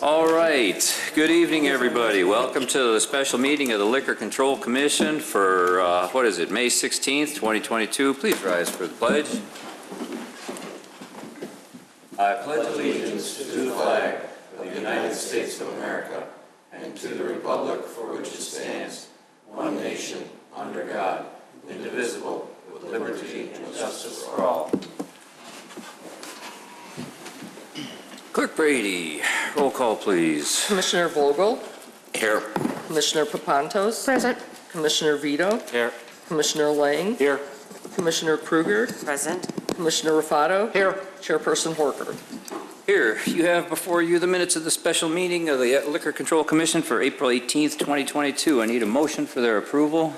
All right. Good evening, everybody. Welcome to the special meeting of the Liquor Control Commission for, May 16th, 2022. Please rise for the pledge. I pledge allegiance to the flag of the United States of America and to the republic for which it stands, one nation, under God, indivisible, with liberty and justice for all. Clerk Brady, roll call, please. Commissioner Vogel? Here. Commissioner Papantos? Present. Commissioner Vito? Here. Commissioner Lang? Here. Commissioner Kruger? Present. Commissioner Raffato? Here. Chairperson Horker? Here, you have before you the minutes of the special meeting of the Liquor Control Commission for April 18th, 2022. I need a motion for their approval.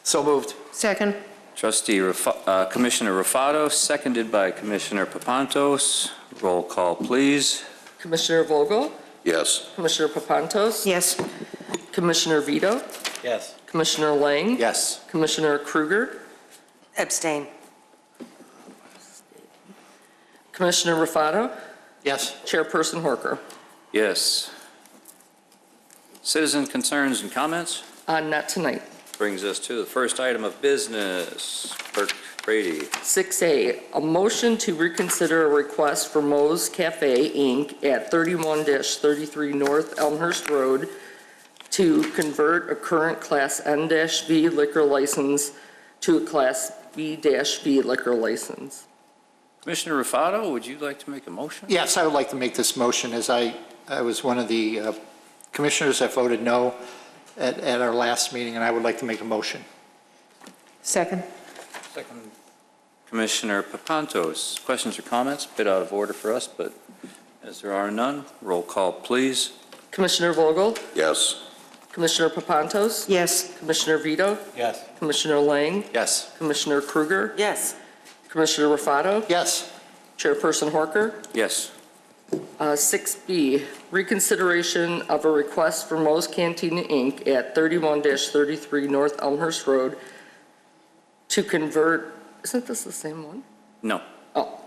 So moved. Second. Commissioner Raffato, seconded by Commissioner Papantos. Roll call, please. Commissioner Vogel? Yes. Commissioner Papantos? Yes. Commissioner Vito? Yes. Commissioner Lang? Yes. Commissioner Kruger? Abstain. Commissioner Raffato? Yes. Chairperson Horker? Yes. Citizen concerns and comments? Not tonight. Brings us to the first item of business. Clerk Brady. 6A, a motion to reconsider a request for Moe's Café, Inc. at 31-33 North Elmhurst Road to convert a current Class N-V liquor license to a Class B-V liquor license. Commissioner Raffato, would you like to make a motion? Yes, I would like to make this motion as I was one of the commissioners that voted no at our last meeting, and I would like to make a motion. Second. Second. Commissioner Papantos, questions or comments? A bit out of order for us, but as there are none, roll call, please. Commissioner Vogel? Yes. Commissioner Papantos? Yes. Commissioner Vito? Yes. Commissioner Lang? Yes. Commissioner Kruger? Yes. Commissioner Raffato? Yes. Chairperson Horker? Yes. 6B, reconsideration of a request for Moe's Cantina, Inc. at 31-33 North Elmhurst Road to convert, isn't this the same one? No. Oh,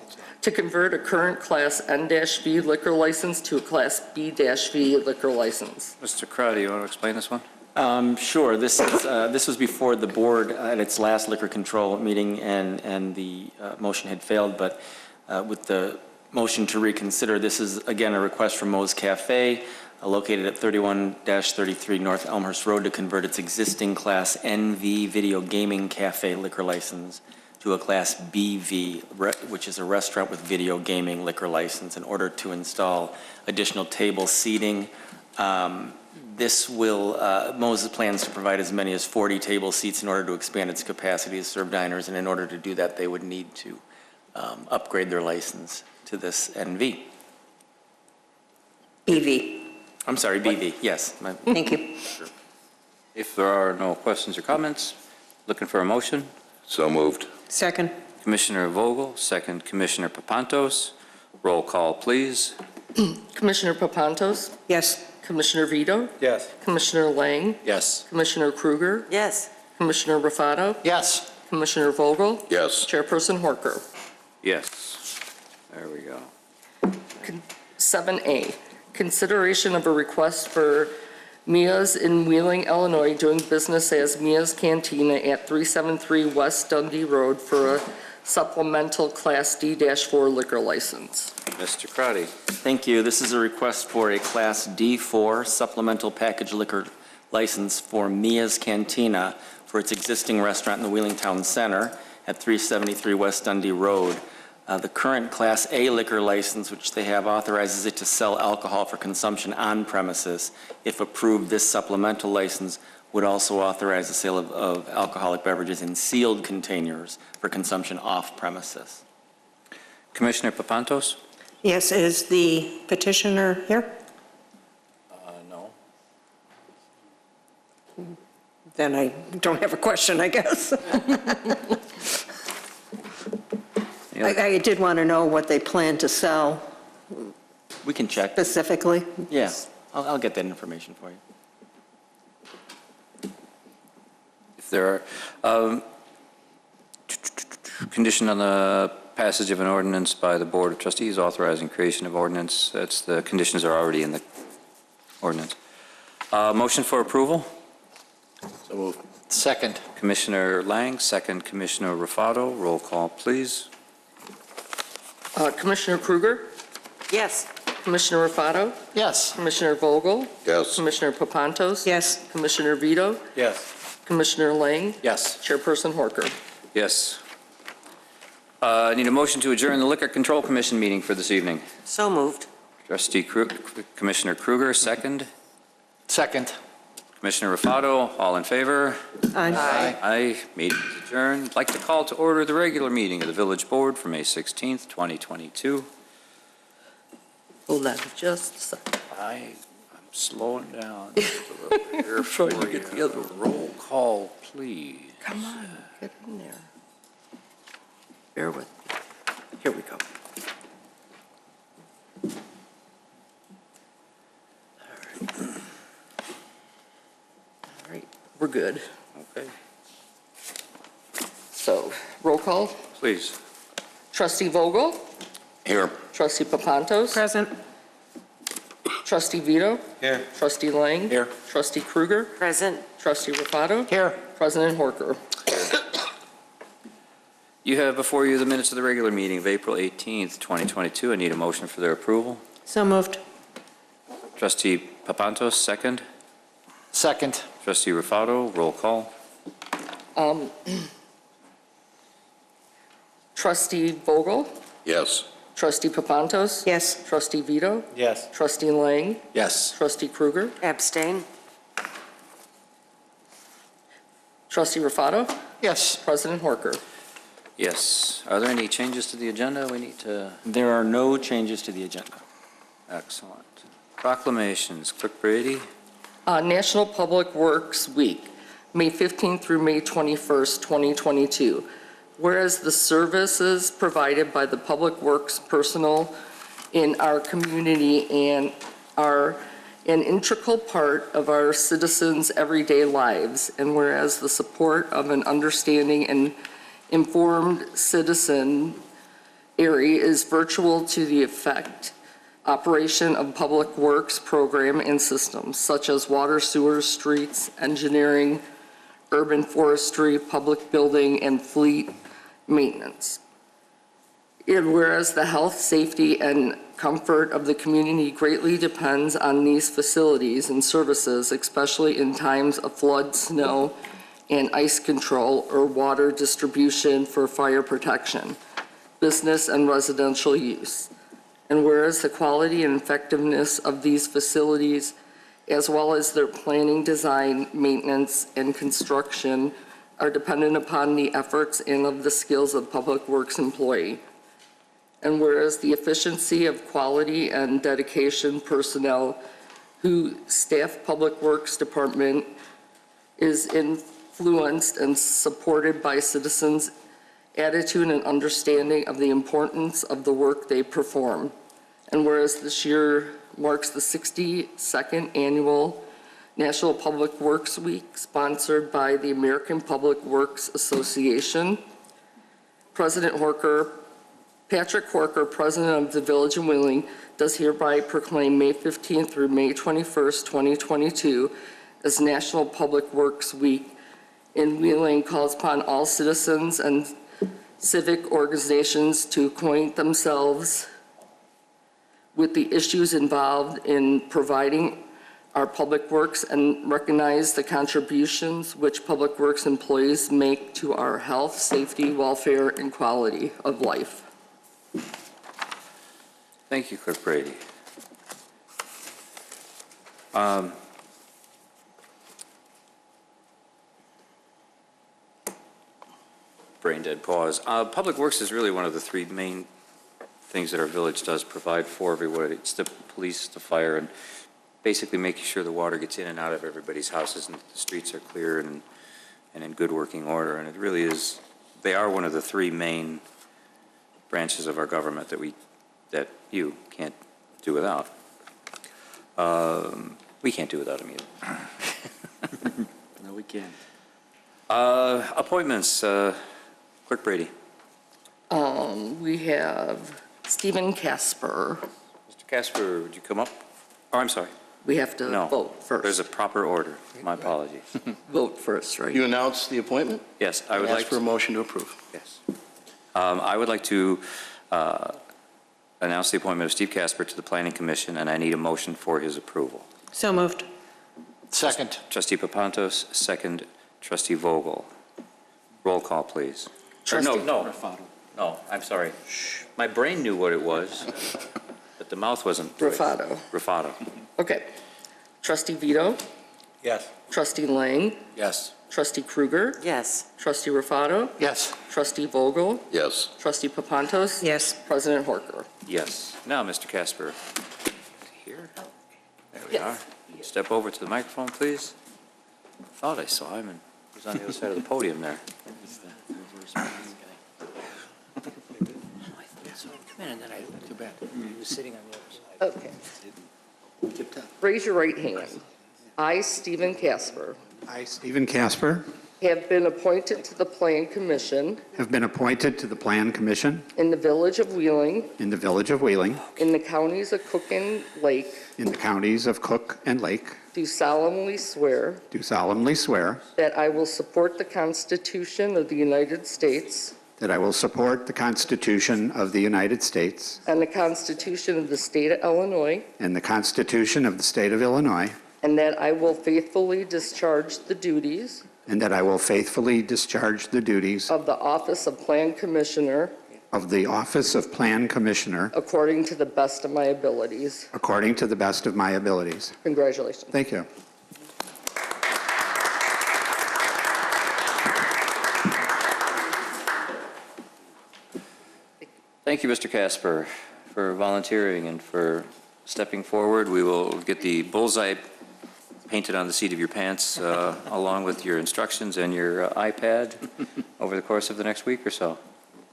to convert a current Class N-V liquor license to a Class B-V liquor license. Mr. Crowdy, you want to explain this one? Sure. This was before the board at its last liquor control meeting, and the motion had failed. But with the motion to reconsider, this is again a request from Moe's Café, located at 31-33 North Elmhurst Road, to convert its existing Class NV video gaming cafe liquor license to a Class BV, which is a restaurant with video gaming liquor license, in order to install additional table seating. This will, Moe's plans to provide as many as 40 table seats in order to expand its capacity to serve diners, and in order to do that, they would need to upgrade their license to this NV. BV. I'm sorry, BV, yes. Thank you. Sure. If there are no questions or comments, looking for a motion? So moved. Second. Commissioner Vogel, second Commissioner Papantos. Roll call, please. Commissioner Papantos? Yes. Commissioner Vito? Yes. Commissioner Lang? Yes. Commissioner Kruger? Yes. Commissioner Raffato? Yes. Commissioner Vogel? Yes. Chairperson Horker? Yes. There we go. 7A, consideration of a request for Mia's in Wheeling, Illinois, doing business as Mia's Cantina at 373 West Dundee Road for a supplemental Class D-4 liquor license. Mr. Crowdy. Thank you. This is a request for a Class D4 supplemental package liquor license for Mia's Cantina for its existing restaurant in the Wheeling Town Center at 373 West Dundee Road. The current Class A liquor license, which they have, authorizes it to sell alcohol for consumption on premises. If approved, this supplemental license would also authorize the sale of alcoholic beverages in sealed containers for consumption off premises. Commissioner Papantos? Yes. Is the petitioner here? No. Then I don't have a question, I guess. I did want to know what they plan to sell We can check. specifically. Yeah, I'll get that information for you. If there are, condition on the passage of an ordinance by the Board of Trustees authorizing creation of ordinance. That's the conditions are already in the ordinance. Motion for approval? So moved. Second. Commissioner Lang, second Commissioner Rufato. Roll call, please. Commissioner Kruger, Yes. Commissioner Rufato, Yes. Commissioner Vogel, Yes. Commissioner Papantos. Yes. Commissioner Vito, Yes. Commissioner Lang, Yes. Chairperson Horker. Yes. I need a motion to adjourn the Liquor Control Commission meeting for this evening. So moved. Commissioner Kruger, second. Second. Commissioner Rufato, all in favor? Aye. Aye. Meeting is adjourned. I'd like to call to order the regular meeting of the Village Board for May 16th, 2022. Hold on just a second. I'm slowing down just a little here for Trying to get you. the other- Roll call, please. Come on, get in there. Bear with me. Here we go. All right, we're good. Okay, So, roll call. please. Trustee Vogel, Here. Trustee Papantos, Present. Trustee Vito, Here. Trustee Lang. Here. Trustee Kruger, Present. Trustee Rufato, Here. President Horker. You have before you the minutes of the regular meeting of April 18th, 2022. I need a motion for their approval. So moved. Trustee Papantos, second. Second. Trustee Rufato, roll call. Trustee Vogel, Yes. Trustee Papantos. Yes. Trustee Vito, Yes. Trustee Lang, Yes. Trustee Kruger, Abstain. Trustee Rufato, Yes. President Horker. Yes. Are there any changes to the agenda we need to? There are no changes to the agenda. Excellent. Proclamations. Clerk Brady. National Public Works Week, May 15th through May 21st, 2022. Whereas the services provided by the Public Works personnel in our community and are an integral part of our citizens' everyday lives, and whereas the support of an understanding and informed citizen area is virtual to the effect operation of public works program and systems such as water, sewer, streets, engineering, urban forestry, public building, and fleet maintenance. And whereas the health, safety, and comfort of the community greatly depends on these facilities and services, especially in times of flood, snow, and ice control or water distribution for fire protection, business and residential use. And whereas the quality and effectiveness of these facilities, as well as their planning, design, maintenance, and construction, are dependent upon the efforts and of the skills of Public Works employee. And whereas the efficiency of quality and dedication personnel who staff Public Works Department is influenced and supported by citizens' attitude and understanding of the importance of the work they perform. And whereas this year marks the 62nd annual National Public Works Week, sponsored by the American Public Works Association, President Horker, Patrick Horker, President of the Village of Wheeling, does hereby proclaim May 15th through May 21st, 2022 as National Public Works Week. In Wheeling, calls upon all citizens and civic organizations to acquaint themselves with the issues involved in providing our public works and recognize the contributions which Public Works employees make to our health, safety, welfare, and quality of life. Thank you, Clerk Brady. Brain dead pause. Public Works is really one of the three main things that our village does provide for everyone. It's the police, the fire, and basically making sure the water gets in and out of everybody's houses and the streets are clear and in good working order. And it really is, they are one of the three main branches of our government that you can't do without. We can't do without them either. No, we can't. Appointments, Clerk Brady. We have Stephen Kasper. Mr. Kasper, would you come up? Oh, I'm sorry. We have to No, vote first. there's a proper order. My apologies. Vote first, right? You announce the appointment? Yes, I would Ask like for a to, motion to approve. yes. I would like to announce the appointment of Steve Kasper to the Planning Commission, and I need a motion for his approval. So moved. Second. Trustee Papantos, second. Trustee Vogel. Roll call, please. Or Trustee- No, I'm sorry. My brain knew what it was, but the mouth wasn't. Rufato. Rufato. Okay. Trustee Vito? Yes. Trustee Lang? Yes. Trustee Kruger? Yes. Trustee Rufato? Yes. Trustee Vogel? Yes. Trustee Papantos? Yes. President Horker? Yes. Now, Mr. Kasper. Here? There we are. Yes. Step over to the microphone, please. Thought I saw him, and he was on the other side of the podium there. Come in, and then I looked back. He was sitting on the other side. Okay. Raise your right hand. I, Stephen Kasper, I, Stephen Kasper, have been appointed to the Plan Commission have been appointed to the Plan Commission in the Village of Wheeling, in the Village of Wheeling, in the counties of Cook and Lake, in the counties of Cook and Lake, do solemnly swear do solemnly swear that I will support the Constitution of the United States that I will support the Constitution of the United States and the Constitution of the State of Illinois, and the Constitution of the State of Illinois, and that I will faithfully discharge the duties and that I will faithfully discharge the duties of the Office of Plan Commissioner of the Office of Plan Commissioner according to the best of my abilities. according to the best of my abilities. Congratulations. Thank you. Thank you, Mr. Kasper, for volunteering and for stepping forward. We will get the bullseye painted on the seat of your pants along with your instructions and your iPad over the course of the next week or so.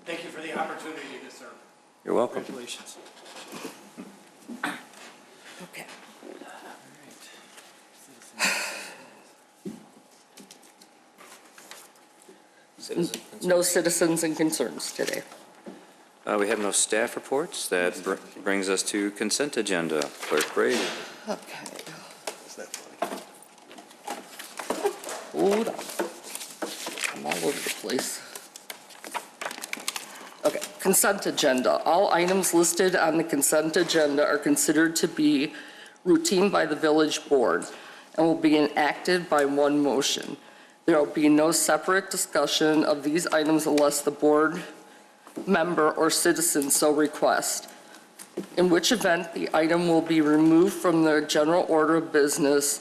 Thank you for the opportunity to serve. You're welcome. Congratulations. Okay. No citizens and concerns today. We have no staff reports. That brings us to consent agenda. Clerk Brady. Okay. Hold on. I'm all over the place. Okay, consent agenda. All items listed on the consent agenda are considered to be routine by the village board and will be enacted by one motion. There will be no separate discussion of these items unless the board member or citizen so request, in which event the item will be removed from the general order of business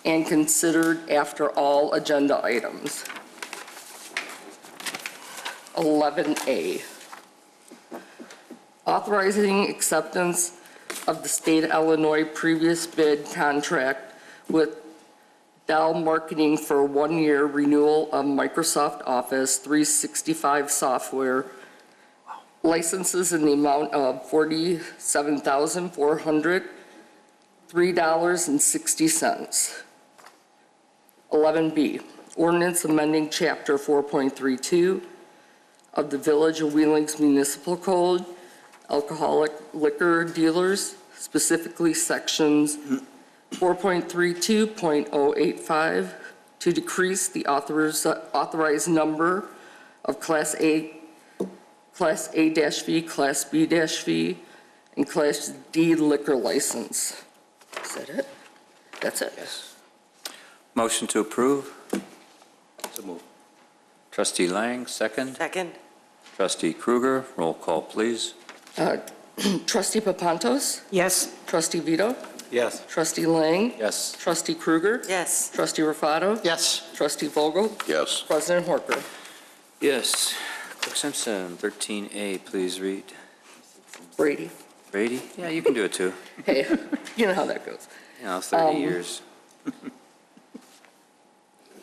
and considered after all agenda items. 11A, authorizing acceptance of the state of Illinois previous bid contract with Dell Marketing for 1-year renewal of Microsoft Office 365 software licenses in the amount of $47,403.60. 11B, ordinance amending Chapter 4.32 of the Village of Wheeling's Municipal Code, alcoholic liquor dealers, specifically sections 4.32.085, to decrease the authorized number of Class A-V, Class B-V, and Class D liquor license. Is that it? That's it? Yes. Motion to approve. So move. Trustee Lang, second. Second. Trustee Kruger, roll call, please. Trustee Papantos? Yes. Trustee Vito? Yes. Trustee Lang? Yes. Trustee Kruger? Yes. Trustee Rufato? Yes. Trustee Vogel? Yes. President Horker? Yes. Clerk Simpson, 13A, please read. Brady? Brady? Yeah, you can do it too. Hey, you know how that goes. 30 years.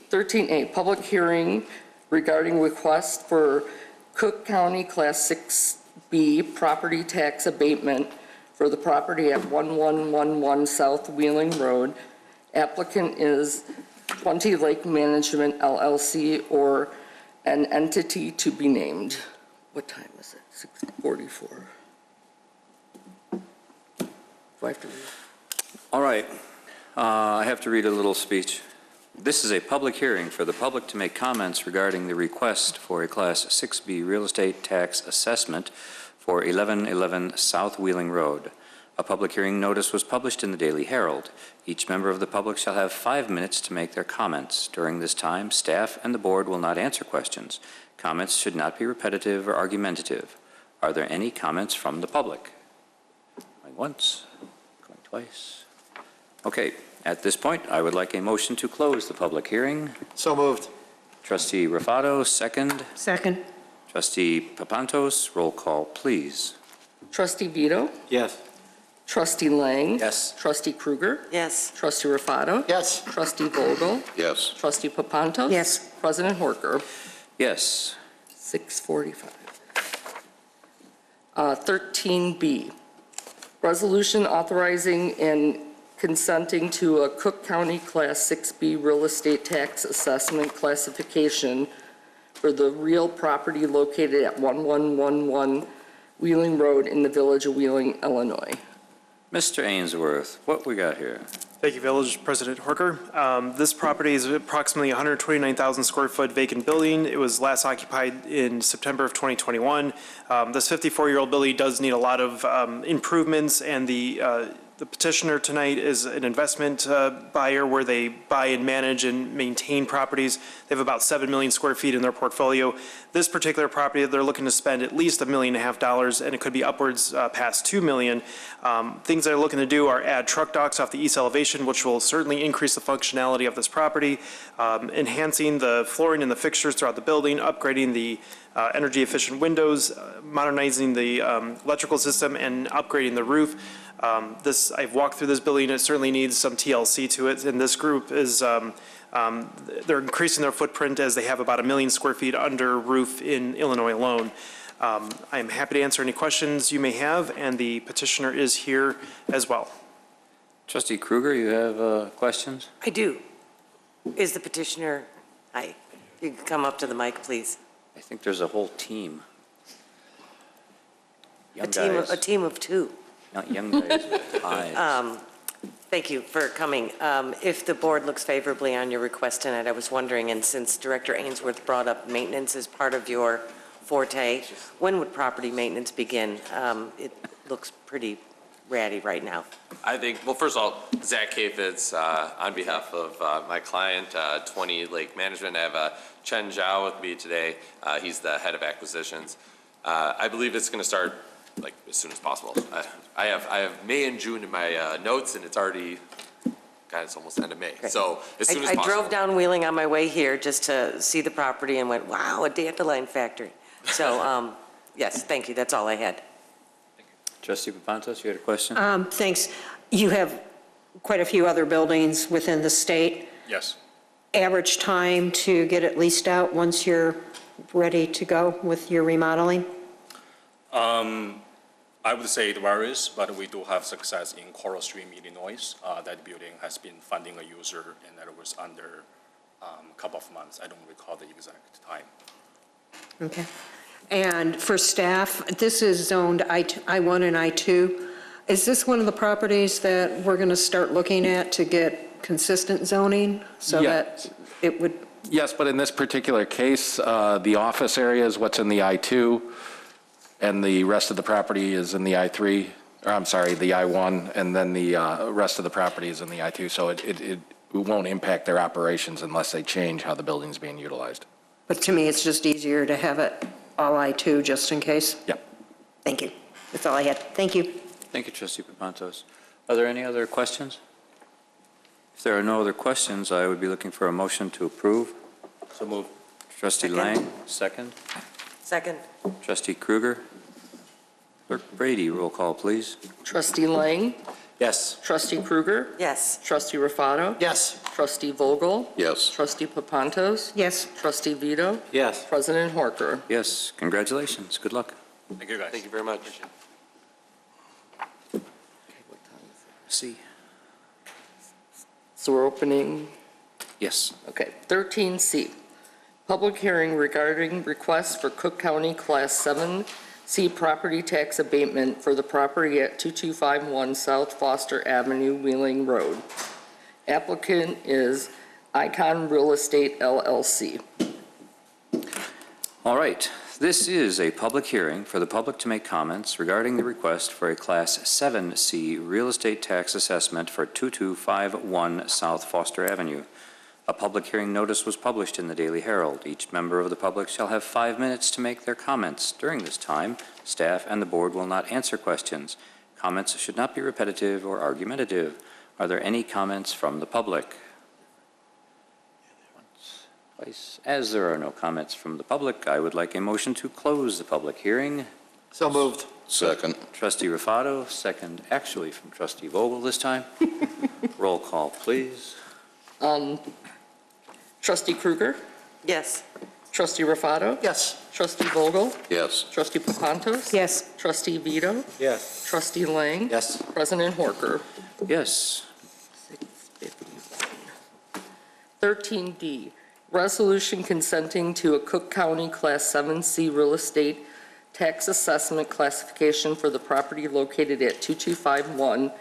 13A, public hearing regarding request for Cook County Class 6B property tax abatement for the property at 1111 South Wheeling Road. Applicant is 20 Lake Management LLC or an entity to be named. What time is it? 6:44. Do I have to read? All right. I have to read a little speech. This is a public hearing for the public to make comments regarding the request for a Class 6B real estate tax assessment for 1111 South Wheeling Road. A public hearing notice was published in the Daily Herald. Each member of the public shall have 5 minutes to make their comments. During this time, staff and the board will not answer questions. Comments should not be repetitive or argumentative. Are there any comments from the public? Going once, going twice. Okay, at this point, I would like a motion to close the public hearing. So moved. Trustee Rafato, second. Second. Trustee Papantos, roll call, please. Trustee Vito? Yes. Trustee Lang? Yes. Trustee Kruger? Yes. Trustee Rafato? Yes. Trustee Vogel? Yes. Trustee Papantos? Yes. President Horker? Yes. 6:45. 13B, resolution authorizing and consenting to a Cook County Class 6B real estate tax assessment classification for the real property located at 1111 Wheeling Road in the village of Wheeling, Illinois. Mr. Ainsworth, what we got here? Thank you, Village President Horker. This property is approximately 129,000 square foot vacant building. It was last occupied in September of 2021. This 54-year-old building does need a lot of improvements, and the petitioner tonight is an investment buyer where they buy and manage and maintain properties. They have about 7 million square feet in their portfolio. This particular property, they're looking to spend at least $1.5 million, and it could be upwards past $2 million. Things they're looking to do are add truck docks off the east elevation, which will certainly increase the functionality of this property, enhancing the flooring and the fixtures throughout the building, upgrading the energy efficient windows, modernizing the electrical system, and upgrading the roof. I've walked through this building, it certainly needs some TLC to it, and this group is, they're increasing their footprint as they have about 1 million square feet under roof in Illinois alone. I'm happy to answer any questions you may have, and the petitioner is here as well. Trustee Kruger, you have questions? I do. Is the petitioner, hi, you can come up to the mic, please. I think there's a whole team. Young A team of two. Not young guys with eyes. Thank you for coming. If the board looks favorably on your request tonight, I was wondering, and since Director Ainsworth brought up maintenance as part of your forte, when would property maintenance begin? It looks pretty ratty right now. I think, well, first of all, Zach Kafitz, on behalf of my client, 20 Lake Management, I have Chen Zhao with me today. He's the head of acquisitions. I believe it's going to start like as soon as possible. I have May and June in my notes, and it's already, God, it's almost end of May. Great. So as soon as possible. I drove down Wheeling on my way here just to see the property and went, wow, a dandelion factory. So, yes, thank you. That's all I had. Trustee Papantos, you had a question? Thanks. You have quite a few other buildings within the state. Yes. Average time to get it leased out once you're ready to go with your remodeling? I would say it varies, but we do have success in Coral Stream, Illinois. That building has been funding a user, and that was under a couple of months. I don't recall the exact time. Okay. And for staff, this is zoned I1 and I2. Is this one of the properties that we're going to start looking at to get consistent zoning so that it would? Yes, but in this particular case, the office area is what's in the I2, and the rest of the property is in the I3, or I'm sorry, the I1, and then the rest of the property is in the I2. So it won't impact their operations unless they change how the building's being utilized. But to me, it's just easier to have it all I2 just in case. Yep. Thank you. That's all I had. Thank you. Thank you, Trustee Papantos. Are there any other questions? If there are no other questions, I would be looking for a motion to approve. So move. Trustee Second. Lang, second. Second. Trustee Kruger. Clerk Brady, roll call, please. Trustee Lang? Yes. Trustee Kruger? Yes. Trustee Rafato? Yes. Trustee Vogel? Yes. Trustee Papantos? Yes. Trustee Vito? Yes. President Horker? Yes, congratulations. Good luck. Thank you, guys. Thank you very much. See. So we're opening, Yes. okay, 13C. Public hearing regarding request for Cook County Class 7C property tax abatement for the property at 2251 South Foster Avenue, Wheeling Road. Applicant is Ikon Real Estate LLC. All right, this is a public hearing for the public to make comments regarding the request for a Class 7C real estate tax assessment for 2251 South Foster Avenue. A public hearing notice was published in the Daily Herald. Each member of the public shall have 5 minutes to make their comments. During this time, staff and the board will not answer questions. Comments should not be repetitive or argumentative. Are there any comments from the public? As there are no comments from the public, I would like a motion to close the public hearing. So moved. Second. Trustee Rufato, second actually from Trustee Vogel this time. Roll call, please. Trustee Krueger, Yes. Trustee Rufato, Yes. Trustee Vogel, Yes. Trustee Papantos. Yes. Trustee Vito, Yes. Trustee Lang. Yes. President Horker. Yes. 13D, resolution consenting to a Cook County Class 7C real estate tax assessment classification for the property located at 2251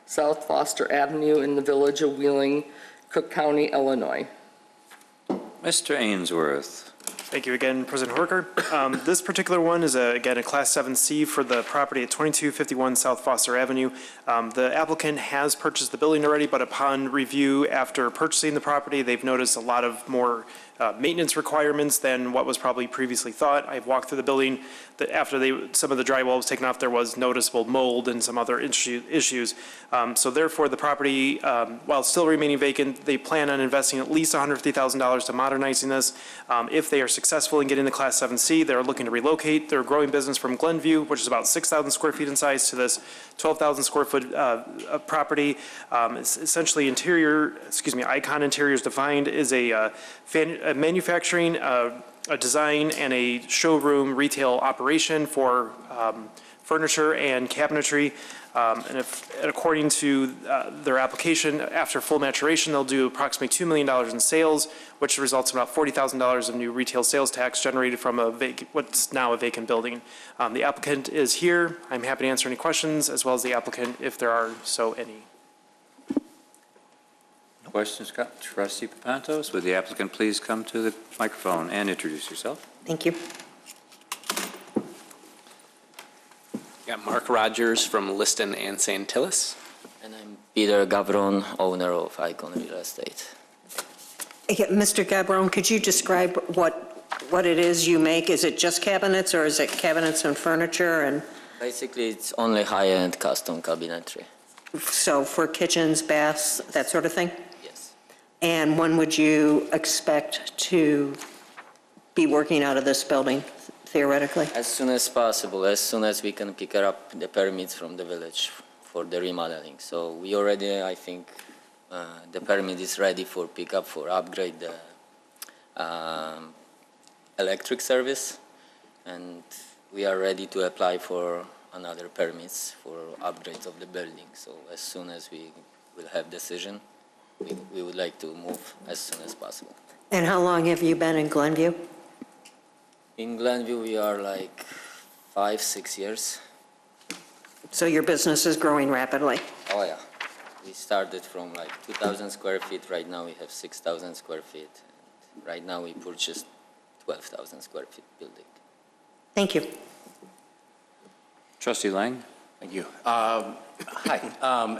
South Foster Avenue in the village of Wheeling, Cook County, Illinois. Mr. Ainsworth. Thank you again, President Horker. This particular one is, again, a Class 7C for the property at 2251 South Foster Avenue. The applicant has purchased the building already, but upon review after purchasing the property, they've noticed a lot of more maintenance requirements than what was probably previously thought. I've walked through the building. After some of the drywall was taken off, there was noticeable mold and some other issues. So therefore, the property, while still remaining vacant, they plan on investing at least $150,000 to modernizing this. If they are successful in getting the Class 7C, they're looking to relocate their growing business from Glenview, which is about 6,000 square feet in size, to this 12,000 square foot property. It's essentially Ikon Interiors defined is a manufacturing, a design, and a showroom retail operation for furniture and cabinetry. And according to their application, after full maturation, they'll do approximately $2 million in sales, which results in about $40,000 of new retail sales tax generated from what's now a vacant building. The applicant is here. I'm happy to answer any questions, as well as the applicant, if there are so any. Questions, Trustee Papantos? Would the applicant please come to the microphone and introduce yourself? Thank you. Got Mark Rogers from Liston and St. Tillis. And I'm Peter Gavron, owner of Ikon Real Estate. Mr. Gabron, could you describe what it is you make? Is it just cabinets, or is it cabinets and furniture? And Basically, it's only high-end custom cabinetry. so for kitchens, baths, that sort of thing? Yes. And when would you expect to be working out of this building, theoretically? As soon as possible, as soon as we can pick up the permits from the village for the remodeling. So we already, I think, the permit is ready for pickup for upgrade the electric service, and we are ready to apply for another permits for upgrades of the building. So as soon as we will have decision, we would like to move as soon as possible. And how long have you been in Glenview? In Glenview, we are like 5-6 years. So your business is growing rapidly? Oh yeah, we started from like 2,000 square feet. Right now we have 6,000 square feet. Right now we purchased 12,000 square feet building. Thank you. Trustee Lang? Thank you. Hi.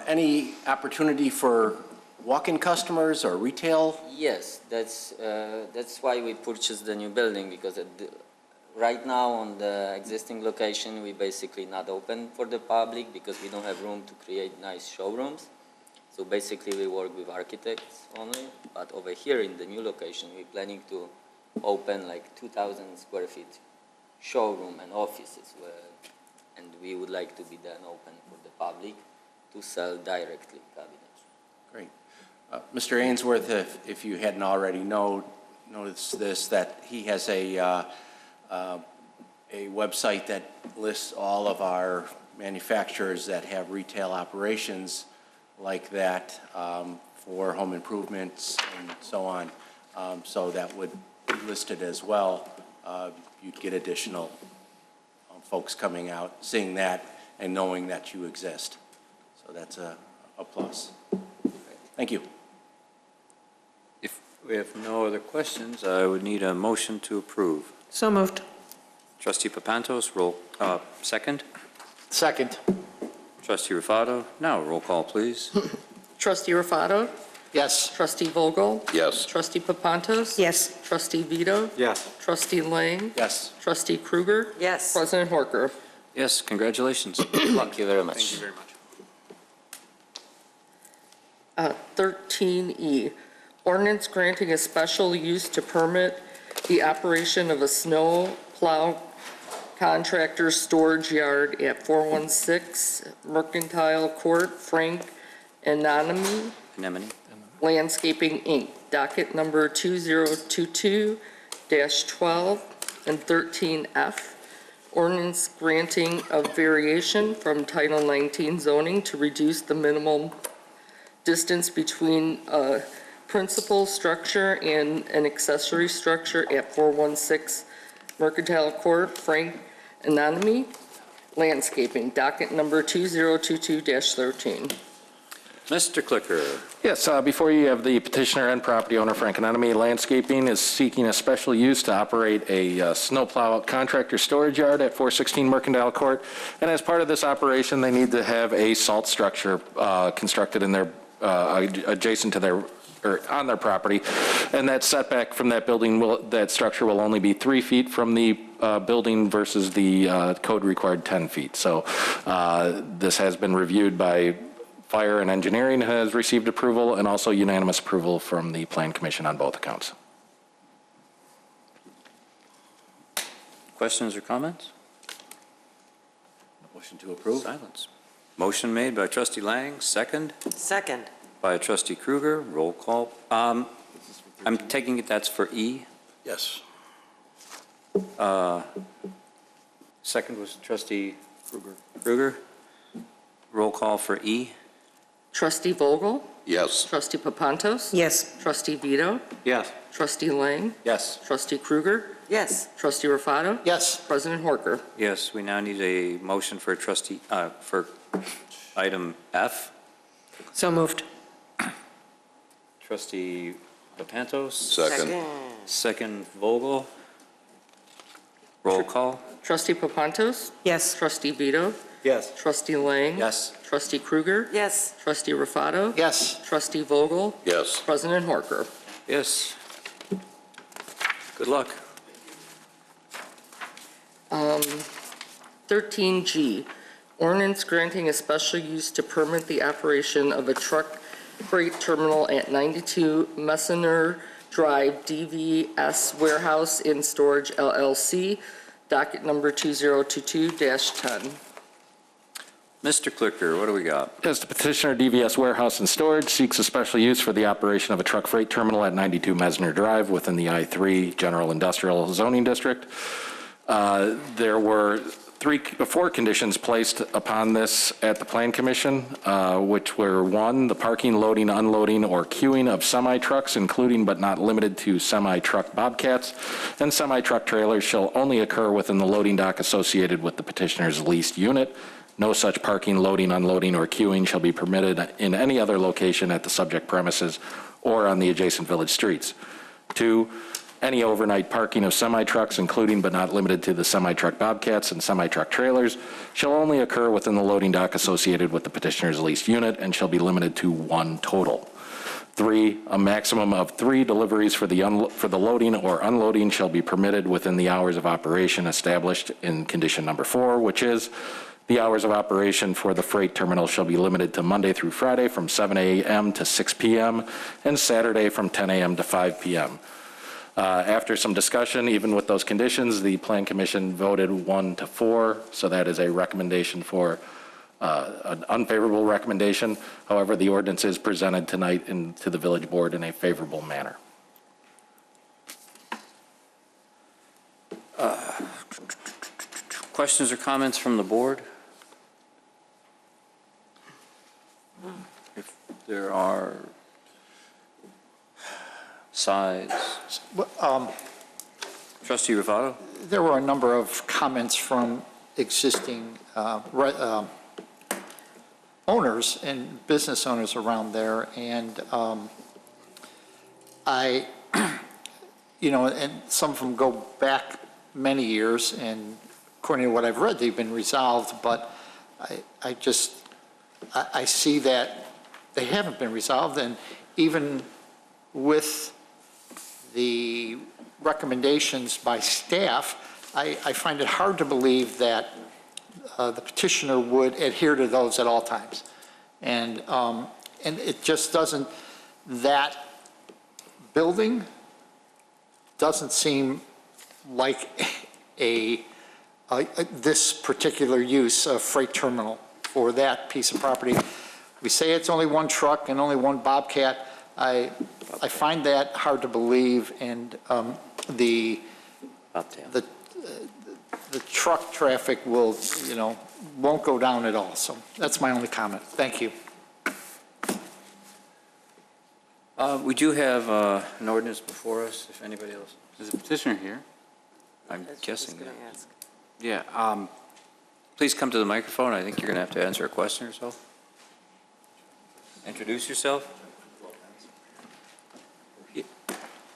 Any opportunity for walk-in customers or retail? Yes, that's why we purchased the new building, because right now on the existing location we basically not open for the public because we don't have room to create nice showrooms. So basically we work with architects only, but over here in the new location we're planning to open like 2,000 square feet showroom and offices, and we would like to be then open for the public to sell directly cabinets. Great. Mr. Ainsworth, if you hadn't already noticed this, that he has a website that lists all of our manufacturers that have retail operations like that for home improvements and so on. So that would be listed as well. You'd get additional folks coming out, seeing that and knowing that you exist. So that's a plus. Thank you. We have no other questions. I would need a motion to approve. So moved. Trustee Papantos, second. Second. Trustee Rufato, now roll call, please. Trustee Rufato? Yes. Trustee Vogel? Yes. Trustee Papantos? Yes. Trustee Vito? Yes. Trustee Lang? Yes. Trustee Krueger? Yes. President Horker? Yes, congratulations. Thank you very much. Thank you very much. 13E, ordinance granting a special use to permit the operation of a snow plow contractor storage yard at 416 Mercantile Court, Frank Anemone Anemone. Landscaping, Inc., docket number 2022-12 and 13F, ordinance granting a variation from Title 19 zoning to reduce the minimum distance between a principal structure and an accessory structure at 416 Mercantile Court, Frank Anemone Landscaping, docket number 2022-13. Mr. Clicker. Yes, before you have the petitioner and property owner, Frank Anemone Landscaping, is seeking a special use to operate a snowplow contractor storage yard at 416 Mercantile Court. And as part of this operation, they need to have a salt structure constructed in their, adjacent to their, or on their property. And that setback from that building, that structure will only be 3 feet from the building versus the code required 10 feet. So this has been reviewed by Fire and Engineering, has received approval, and also unanimous approval from the Plan Commission on both accounts. Questions or comments? Motion to approve? Silence. Motion made by Trustee Lang, second Second. by Trustee Krueger. Roll call. I'm taking it that's for E. Yes. Second was Trustee Krueger. Roll call for E. Trustee Vogel? Yes. Trustee Papantos? Yes. Trustee Vito? Yes. Trustee Lang? Yes. Trustee Krueger? Yes. Trustee Rufato? Yes. President Horker? Yes, we now need a motion for trustee, for item F. So moved. Trustee Papantos. Second. Second Vogel. Roll call. Trustee Papantos? Yes. Trustee Vito? Yes. Trustee Lang? Yes. Trustee Krueger? Yes. Trustee Rufato? Yes. Trustee Vogel? Yes. President Horker? Yes. Good luck. 13G, ordinance granting a special use to permit the operation of a truck freight terminal at 92 Messner Drive, DVS Warehouse and Storage LLC, docket number 2022-10. Mr. Clicker, what do we got? As the petitioner, DVS Warehouse and Storage seeks a special use for the operation of a truck freight terminal at 92 Messner Drive within the I-3 General Industrial Zoning District. There were 4 conditions placed upon this at the Plan Commission, which were 1, the parking, loading, unloading, or queuing of semi-trucks, including but not limited to semi-truck bobcats, and semi-truck trailers shall only occur within the loading dock associated with the petitioner's leased unit. No such parking, loading, unloading, or queuing shall be permitted in any other location at the subject premises or on the adjacent village streets. 2, any overnight parking of semi-trucks, including but not limited to the semi-truck bobcats and semi-truck trailers, shall only occur within the loading dock associated with the petitioner's leased unit and shall be limited to 1 total. 3, a maximum of 3 deliveries for the loading or unloading shall be permitted within the hours of operation established in condition number 4, which is the hours of operation for the freight terminal shall be limited to Monday through Friday from 7 a.m. to 6 p.m. and Saturday from 10 a.m. to 5 p.m. After some discussion, even with those conditions, the Plan Commission voted 1-4, so that is a recommendation for an unfavorable recommendation. However, the ordinance is presented tonight to the village board in a favorable manner. Questions or comments from the board? If there are sides. Trustee Rufato? There were a number of comments from existing owners and business owners around there, and I and some of them go back many years, and according to what I've read, they've been resolved, but I see that they haven't been resolved, and even with the recommendations by staff, I find it hard to believe that the petitioner would adhere to those at all times. And it just doesn't, that building doesn't seem like this particular use, a freight terminal for that piece of property. We say it's only one truck and only one Bobcat. I find that hard to believe, and the truck traffic will, won't go down at all. So that's my only comment. Thank you. We do have an ordinance before us, if anybody else. Is the petitioner here? I'm guessing that. Yeah. Please come to the microphone. I think you're going to have to answer a question or so. Introduce yourself.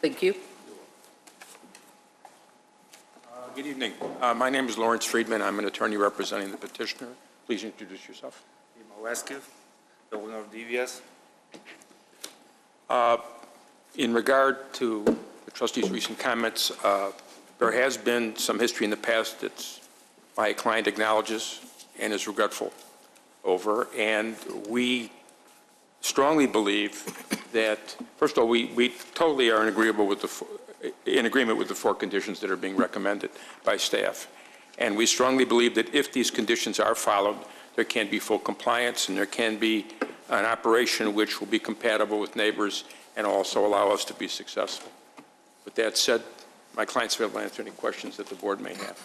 Thank you. Good evening. My name is Lawrence Friedman. I'm an attorney representing the petitioner. Please introduce yourself. The owner of DVS. In regard to the trustee's recent comments, there has been some history in the past that my client acknowledges and is regretful over, and we strongly believe that, first of all, we totally are in agreement with the 4 conditions that are being recommended by staff. And we strongly believe that if these conditions are followed, there can be full compliance and there can be an operation which will be compatible with neighbors and also allow us to be successful. With that said, my client's available to answer any questions that the board may have.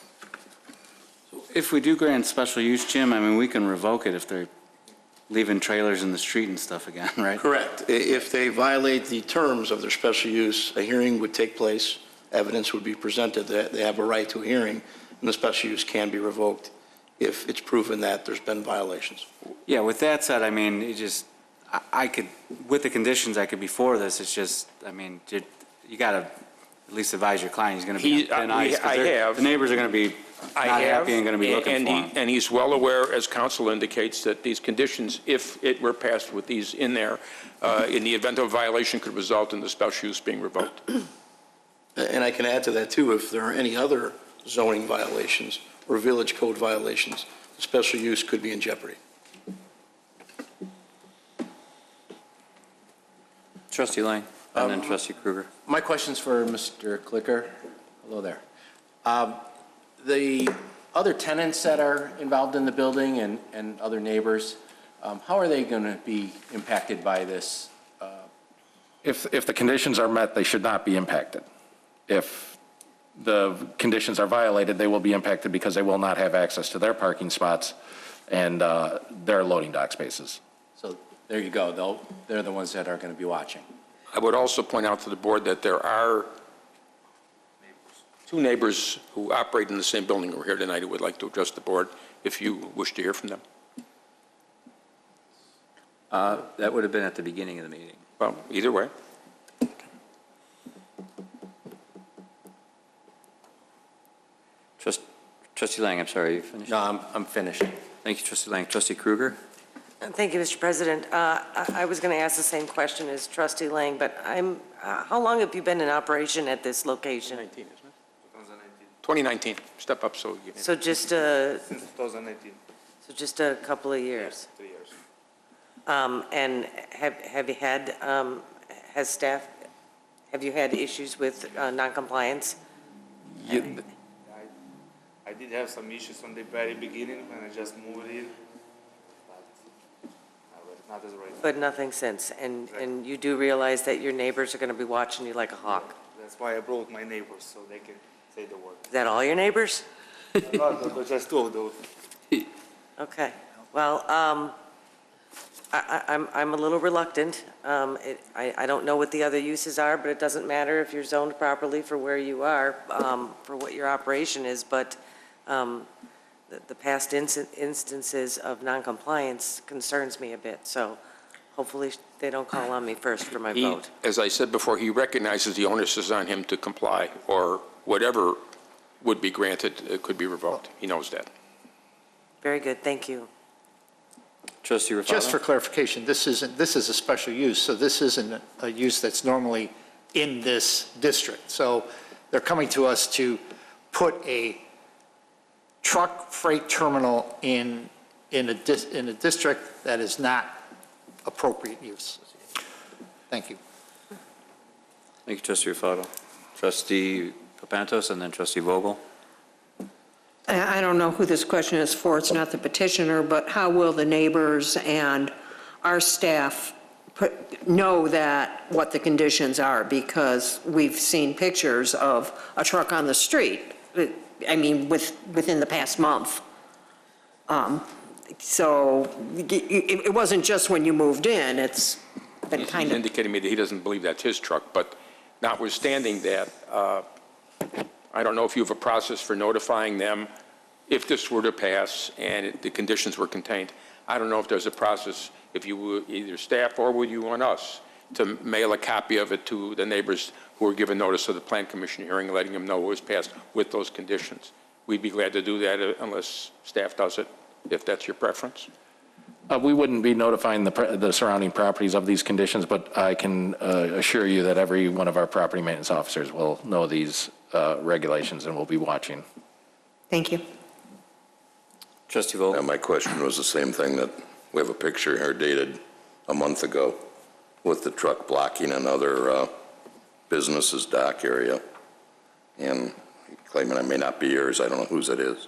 If we do grant special use, Jim, I mean, we can revoke it if they're leaving trailers in the street and stuff again, right? Correct. If they violate the terms of their special use, a hearing would take place, evidence would be presented that they have a right to a hearing, and the special use can be revoked if it's proven that there's been violations. Yeah, with that said, I mean, it just, I could, with the conditions I could be for this, it's just, I mean, you got to at least advise your client he's going to be on thin ice. I have. The neighbors are going to be not happy and going to be looking for him. And he's well aware, as counsel indicates, that these conditions, if it were passed with these in there, in the event of a violation, could result in the special use being revoked. And I can add to that, too, if there are any other zoning violations or village code violations, the special use could be in jeopardy. Trustee Lang, and then Trustee Kruger. My question's for Mr. Clicker. Hello there. The other tenants that are involved in the building and other neighbors, how are they going to be impacted by this? If the conditions are met, they should not be impacted. If the conditions are violated, they will be impacted because they will not have access to their parking spots and their loading dock spaces. So there you go. They're the ones that are going to be watching. I would also point out to the board that there are 2 neighbors who operate in the same building who are here tonight who would like to address the board if you wish to hear from them. That would have been at the beginning of the meeting. Well, either way. Trustee Lang, I'm sorry, you finished? No, I'm finished. Thank you, Trustee Lang. Trustee Kruger? Thank you, Mr. President. I was going to ask the same question as Trustee Lang, but how long have you been in operation at this location? 2019, isn't it? 2019. Step up so you can. So just Since 2019. So just a couple of years. Yes, 3 years. And have you had, has staff, have you had issues with noncompliance? I did have some issues from the very beginning when I just moved in, but not as right. But nothing since, and you do realize that your neighbors are going to be watching you like a hawk? That's why I brought my neighbors, so they can say the word. Is that all your neighbors? But just 2 of those. Okay, well, I'm a little reluctant. I don't know what the other uses are, but it doesn't matter if you're zoned properly for where you are, for what your operation is, but the past instances of noncompliance concerns me a bit, so Hopefully, they don't call on me first for my He, vote. as I said before, he recognizes the onus is on him to comply, or whatever would be granted could be revoked. He knows that. Very good, thank you. Trustee Ruffalo? Just for clarification, this is a special use, so this isn't a use that's normally in this district. So they're coming to us to put a truck freight terminal in a district that is not appropriate use. Thank you. Thank you, Trustee Ruffalo. Trustee Papantos and then Trustee Vogel. I don't know who this question is for, it's not the petitioner, but how will the neighbors and our staff know that, what the conditions are? Because we've seen pictures of a truck on the street, I mean, within the past month. So it wasn't just when you moved in, it's been kind He's of. indicating to me that he doesn't believe that's his truck, but notwithstanding that, I don't know if you have a process for notifying them if this were to pass and the conditions were contained. I don't know if there's a process, if you would, either staff or would you want us to mail a copy of it to the neighbors who were given notice of the Plan Commission hearing, letting them know it was passed with those conditions. We'd be glad to do that unless staff does it, if that's your preference. We wouldn't be notifying the surrounding properties of these conditions, but I can assure you that every one of our property maintenance officers will know these regulations and will be watching. Thank you. Trustee Vogel? My question was the same thing, that we have a picture here dated a month ago with the truck blocking another business's dock area. And claiming it may not be yours, I don't know whose it is.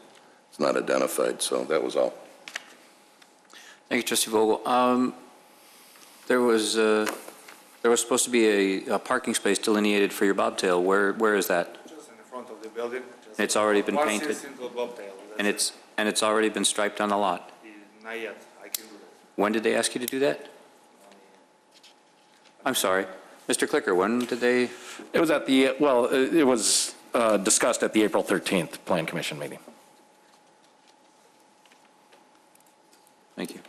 It's not identified, so that was all. Thank you, Trustee Vogel. There was supposed to be a parking space delineated for your bobtail. Where is that? Just in the front of the building. It's already been Once painted? it's into a bobtail. And it's already been striped on the lot? Not yet, I can do that. When did they ask you to do that? I'm sorry. Mr. Clicker, when did they? It was it was discussed at the April 13th Plan Commission meeting. Thank you.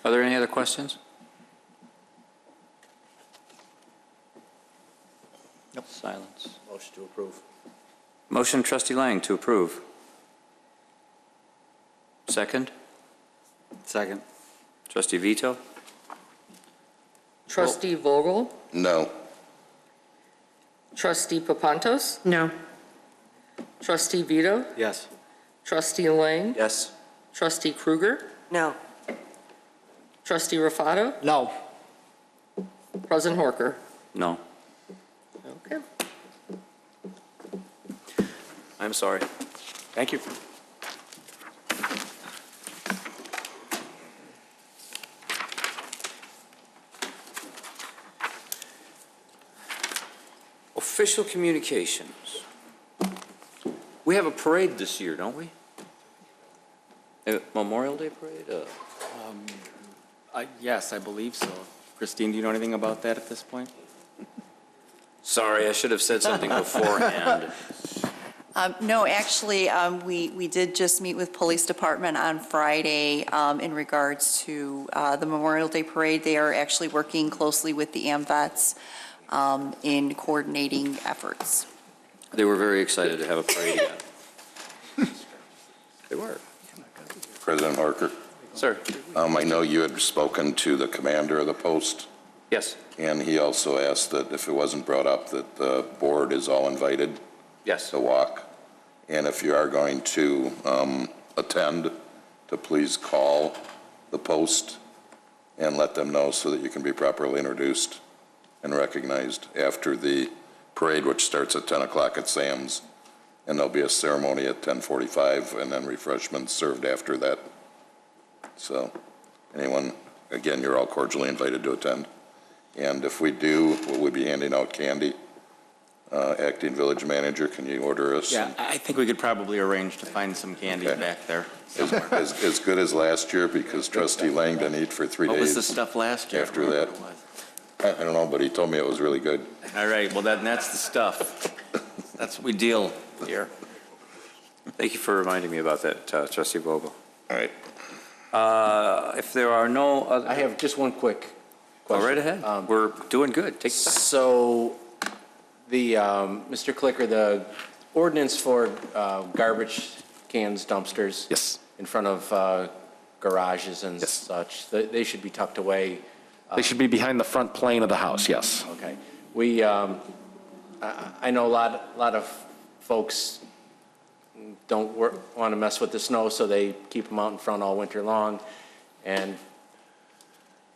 Are there any other questions? Nope. Silence. Motion to approve. Motion, Trustee Lang, to approve. Second? Second. Trustee Vito? Trustee Vogel? No. Trustee Papantos? No. Trustee Vito? Yes. Trustee Lang? Yes. Trustee Krueger? No. Trustee Ruffalo? No. President Horker? No. Okay. I'm sorry. Thank you. Official communications. We have a parade this year, don't we? A Memorial Day parade? Yes, I believe so. Christine, do you know anything about that at this point? Sorry, I should have said something beforehand. No, actually, we did just meet with Police Department on Friday in regards to the Memorial Day Parade. They are actually working closely with the AMVETS in coordinating efforts. They were very excited to have a parade again. They were. President Harker, Sir? I know you had spoken to the commander of the post, Yes. and he also asked that if it wasn't brought up, that the board is all invited Yes. to walk. And if you are going to attend, to please call the post and let them know so that you can be properly introduced and recognized after the parade, which starts at 10 o'clock at Sam's. And there'll be a ceremony at 10:45 and then refreshments served after that. So anyone, again, you're all cordially invited to attend. And if we do, we'll be handing out candy. Acting village manager, can you order us? Yeah, I think we could probably arrange to find some candy Okay. back there. As good as last year, because Trustee Lang didn't eat for 3 days. What was the stuff last year? After that. I don't know, but he told me it was really good. All right, well, that's the stuff. That's what we deal here. Thank you for reminding me about that, trustee Vogel. All right. If there are no other. I have just one quick Go question. right ahead. We're doing good. Take your time. So, Mr. Clicker, the ordinance for garbage cans, dumpsters. Yes. In front of garages and such, they should be tucked away. They should be behind the front plane of the house, yes. Okay. We, I know a lot of folks don't want to mess with the snow, so they keep them out in front all winter long. And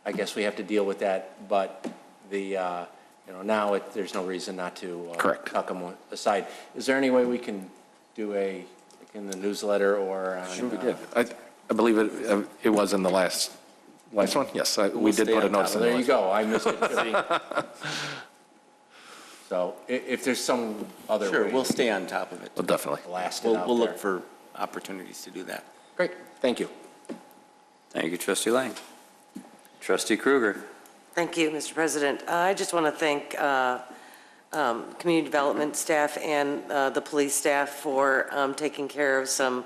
I guess we have to deal with that, but now there's no reason not to Correct. tuck them aside. Is there any way we can do like in the newsletter or on? Sure we did. I believe it was in the last one, yes. We did put a notice in There the you go, I missed it. So if there's some other way. Sure, we'll stay on top of it. Well, definitely. Blast it out We'll look there. for opportunities to do that. Great, thank you. Thank you, trustee Lang. Trustee Kruger. Thank you, Mr. President. I just want to thank community development staff and the police staff for taking care of some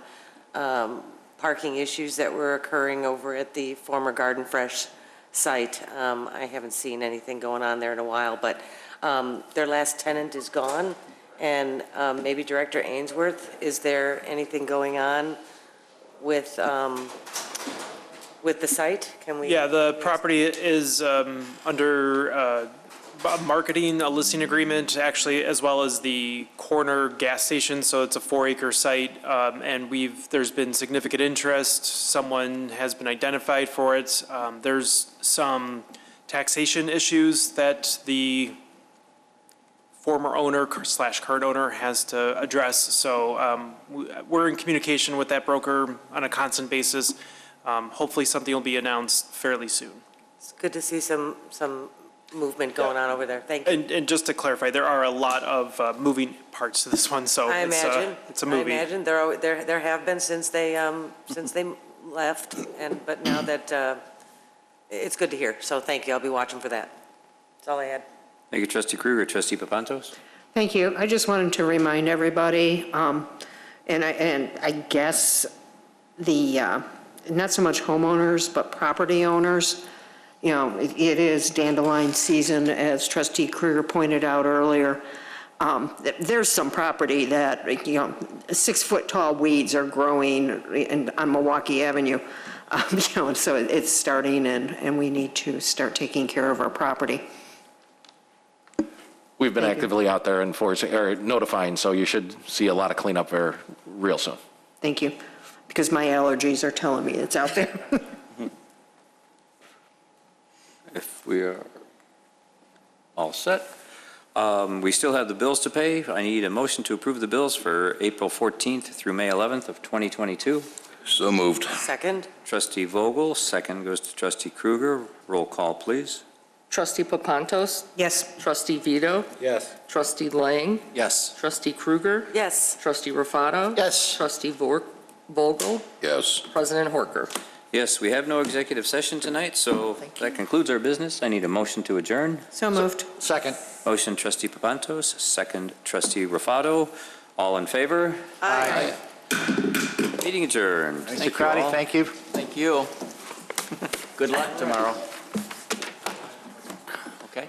parking issues that were occurring over at the former Garden Fresh site. I haven't seen anything going on there in a while, but their last tenant is gone, and maybe Director Ainsworth, is there anything going on with the site? Can we? Yeah, the property is under marketing, a listing agreement, actually, as well as the corner gas station, so it's a 4-acre site, and there's been significant interest. Someone has been identified for it. There's some taxation issues that the former owner / current owner has to address, so we're in communication with that broker on a constant basis. Hopefully something will be announced fairly soon. It's good to see some movement going on over there. Thank you. And just to clarify, there are a lot of moving parts to this one, so I imagine. it's a movie. I imagine there have been since they left, but now that it's good to hear. So thank you. I'll be watching for that. That's all I had. Thank you, trustee Kruger. Trustee Papantos. Thank you. I just wanted to remind everybody, and I guess not so much homeowners, but property owners, it is dandelion season, as trustee Kruger pointed out earlier. There's some property that, 6-foot-tall weeds are growing on Milwaukee Avenue. So it's starting, and we need to start taking care of our property. We've been actively out there enforcing, or notifying, so you should see a lot of cleanup there real soon. Thank you, because my allergies are telling me it's out there. If we are all set, we still have the bills to pay. I need a motion to approve the bills for April 14th through May 11th of 2022. So moved. Second. Trustee Vogel, second goes to trustee Kruger. Roll call, please. Trustee Papantos? Yes. Trustee Vito? Yes. Trustee Lang? Yes. Trustee Kruger? Yes. Trustee Rufato? Yes. Trustee Vogel? Yes. President Horker? Yes, we have no executive session tonight, so that concludes our business. I need a motion to adjourn. So moved. Second. Motion trustee Papantos, second trustee Rufato. All in favor? Aye. Meeting adjourned. Mr. Crowdy, thank you. Thank you. Good luck tomorrow. Okay?